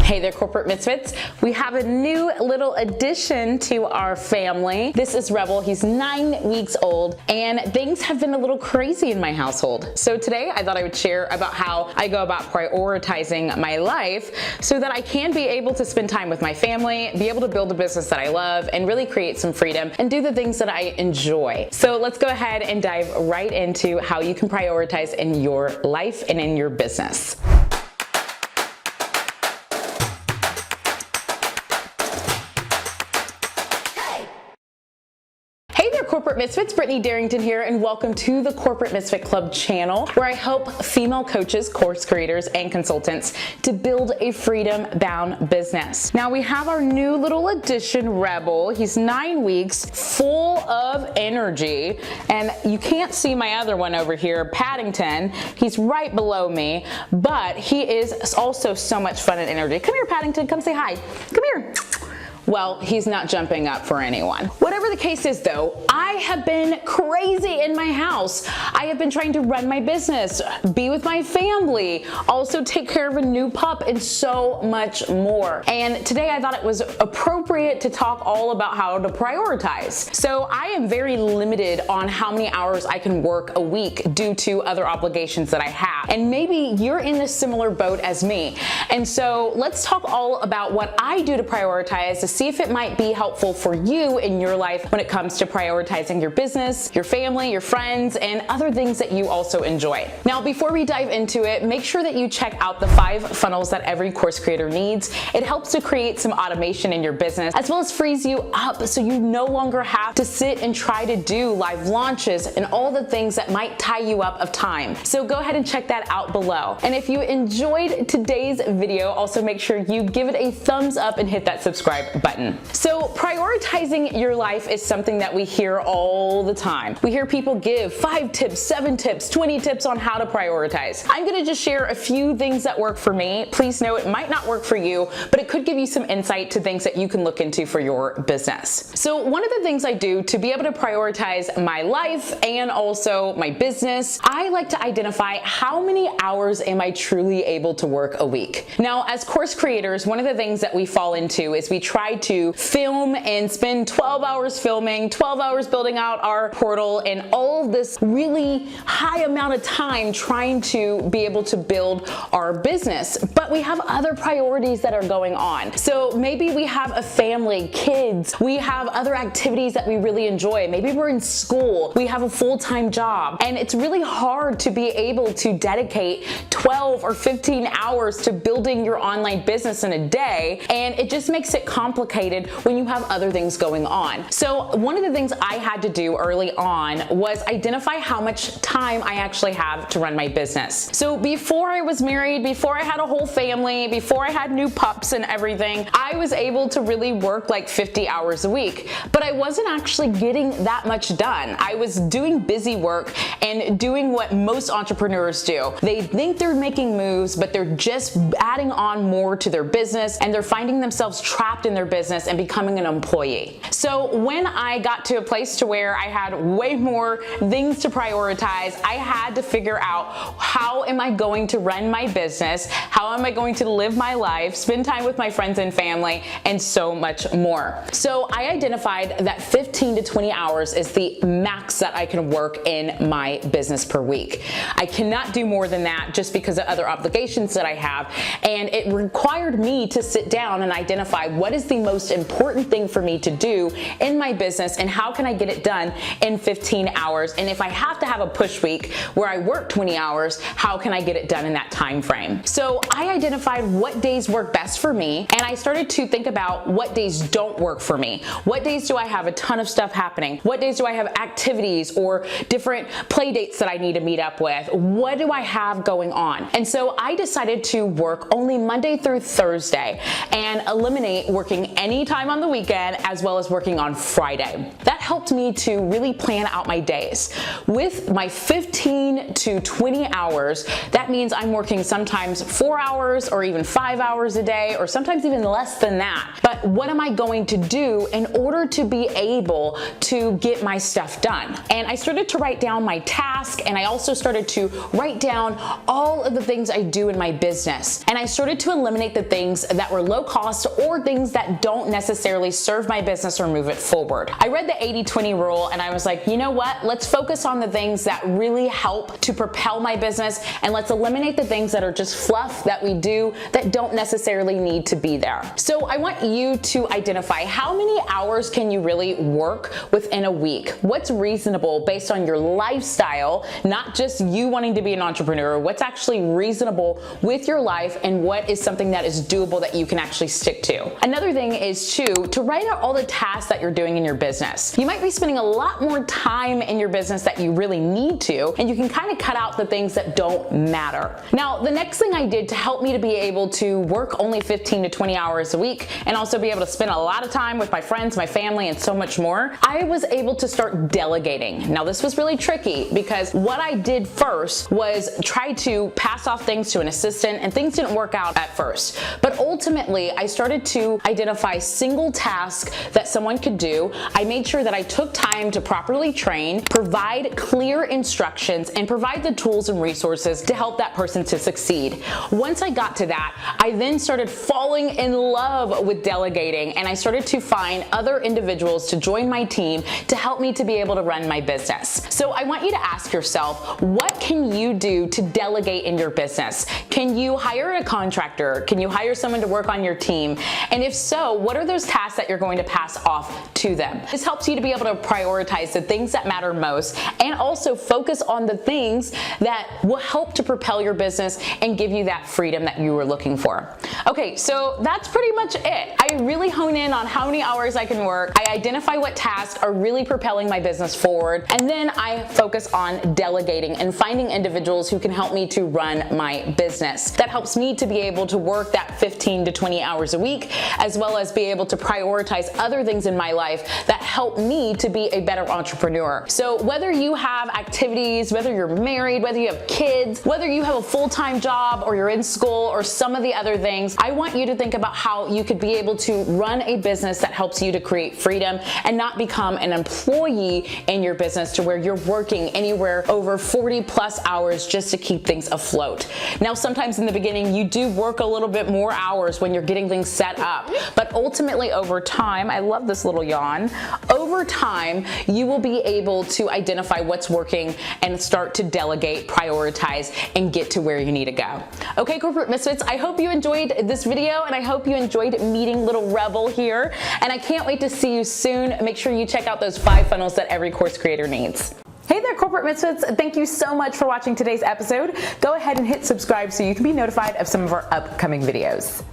Hey there, Corporate Misfits. We have a new little addition to our family. This is Rebel. He's 9 weeks old, and things have been a little crazy in my household. So today I thought I would share about how I go about prioritizing my life so that I can be able to spend time with my family, be able to build a business that I love, and really create some freedom and do the things that I enjoy. So let's go ahead and dive right into how you can prioritize in your life and in your business. Corporate Misfits, Brittany Darrington here, and welcome to the Corporate Misfit Club channel, where I help female coaches, course creators, and consultants to build a freedom-bound business. Now we have our new little addition, Rebel. He's 9 weeks, full of energy, and you can't see my other one over here, Paddington. He's right below me, but he is also so much fun and energy. Come here, Paddington, come say hi. Come here. Well, he's not jumping up for anyone. Whatever the case is though, I have been crazy in my house. I have been trying to run my business, be with my family, also take care of a new pup, and so much more. And today I thought it was appropriate to talk all about how to prioritize. So I am very limited on how many hours I can work a week due to other obligations that I have. And maybe you're in a similar boat as me. And so let's talk all about what I do to prioritize to see if it might be helpful for you in your life when it comes to prioritizing your business, your family, your friends, and other things that you also enjoy. Now, before we dive into it, make sure that you check out the 5 funnels that every course creator needs. It helps to create some automation in your business, as well as frees you up so you no longer have to sit and try to do live launches and all the things that might tie you up of time. So go ahead and check that out below. And if you enjoyed today's video, also make sure you give it a thumbs up and hit that subscribe button. So prioritizing your life is something that we hear all the time. We hear people give 5 tips, 7 tips, 20 tips on how to prioritize. I'm gonna just share a few things that work for me. Please know it might not work for you, but it could give you some insight to things that you can look into for your business. So one of the things I do to be able to prioritize my life and also my business, I like to identify how many hours am I truly able to work a week. Now, as course creators, one of the things that we fall into is we try to film and spend 12 hours filming, 12 hours building out our portal, and all of this really high amount of time trying to be able to build our business. But we have other priorities that are going on. So maybe we have a family, kids, we have other activities that we really enjoy. Maybe we're in school, we have a full-time job, and it's really hard to be able to dedicate 12 or 15 hours to building your online business in a day, and it just makes it complicated when you have other things going on. So one of the things I had to do early on was identify how much time I actually have to run my business. So before I was married, before I had a whole family, before I had new pups and everything, I was able to really work like 50 hours a week, but I wasn't actually getting that much done. I was doing busy work and doing what most entrepreneurs do. They think they're making moves, but they're just adding on more to their business, and they're finding themselves trapped in their business and becoming an employee. So when I got to a place to where I had way more things to prioritize, I had to figure out, how am I going to run my business? How am I going to live my life, spend time with my friends and family, and so much more. So I identified that 15 to 20 hours is the max that I can work in my business per week. I cannot do more than that just because of other obligations that I have, and it required me to sit down and identify what is the most important thing for me to do in my business and how can I get it done in 15 hours. And if I have to have a push week where I work 20 hours, how can I get it done in that time frame? So I identified what days work best for me, and I started to think about what days don't work for me. What days do I have a ton of stuff happening? What days do I have activities or different play dates that I need to meet up with? What do I have going on? And so I decided to work only Monday through Thursday and eliminate working any time on the weekend, as well as working on Friday. That helped me to really plan out my days. With my 15 to 20 hours, that means I'm working sometimes 4 hours or even 5 hours a day, or sometimes even less than that. But what am I going to do in order to be able to get my stuff done? And I started to write down my task, and I also started to write down all of the things I do in my business. And I started to eliminate the things that were low cost or things that don't necessarily serve my business or move it forward. I read the 80-20 rule and I was like, you know what? Let's focus on the things that really help to propel my business, and let's eliminate the things that are just fluff that we do that don't necessarily need to be there. So I want you to identify how many hours can you really work within a week? What's reasonable based on your lifestyle, not just you wanting to be an entrepreneur. What's actually reasonable with your life, and what is something that is doable that you can actually stick to? Another thing is to write out all the tasks that you're doing in your business. You might be spending a lot more time in your business that you really need to, and you can kind of cut out the things that don't matter. Now, the next thing I did to help me to be able to work only 15 to 20 hours a week and also be able to spend a lot of time with my friends, my family, and so much more, I was able to start delegating. Now, this was really tricky because what I did first was try to pass off things to an assistant, and things didn't work out at first. But ultimately, I started to identify single tasks that someone could do. I made sure that I took time to properly train, provide clear instructions, and provide the tools and resources to help that person to succeed. Once I got to that, I then started falling in love with delegating, and I started to find other individuals to join my team to help me to be able to run my business. So I want you to ask yourself, what can you do to delegate in your business? Can you hire a contractor? Can you hire someone to work on your team? And if so, what are those tasks that you're going to pass off to them? This helps you to be able to prioritize the things that matter most, and also focus on the things that will help to propel your business and give you that freedom that you were looking for. Okay, so that's pretty much it. I really hone in on how many hours I can work. I identify what tasks are really propelling my business forward, and then I focus on delegating and finding individuals who can help me to run my business. That helps me to be able to work that 15 to 20 hours a week, as well as be able to prioritize other things in my life that help me to be a better entrepreneur. So whether you have activities, whether you're married, whether you have kids, whether you have a full-time job or you're in school or some of the other things, I want you to think about how you could be able to run a business that helps you to create freedom and not become an employee in your business to where you're working anywhere over 40 plus hours just to keep things afloat. Now, sometimes in the beginning, you do work a little bit more hours when you're getting things set up, but ultimately over time, I love this little yawn, over time, you will be able to identify what's working and start to delegate, prioritize, and get to where you need to go. Okay, Corporate Misfits, I hope you enjoyed this video, and I hope you enjoyed meeting little Rebel here, and I can't wait to see you soon. Make sure you check out those 5 funnels that every course creator needs. Hey there, Corporate Misfits. Thank you so much for watching today's episode. Go ahead and hit subscribe so you can be notified of some of our upcoming videos.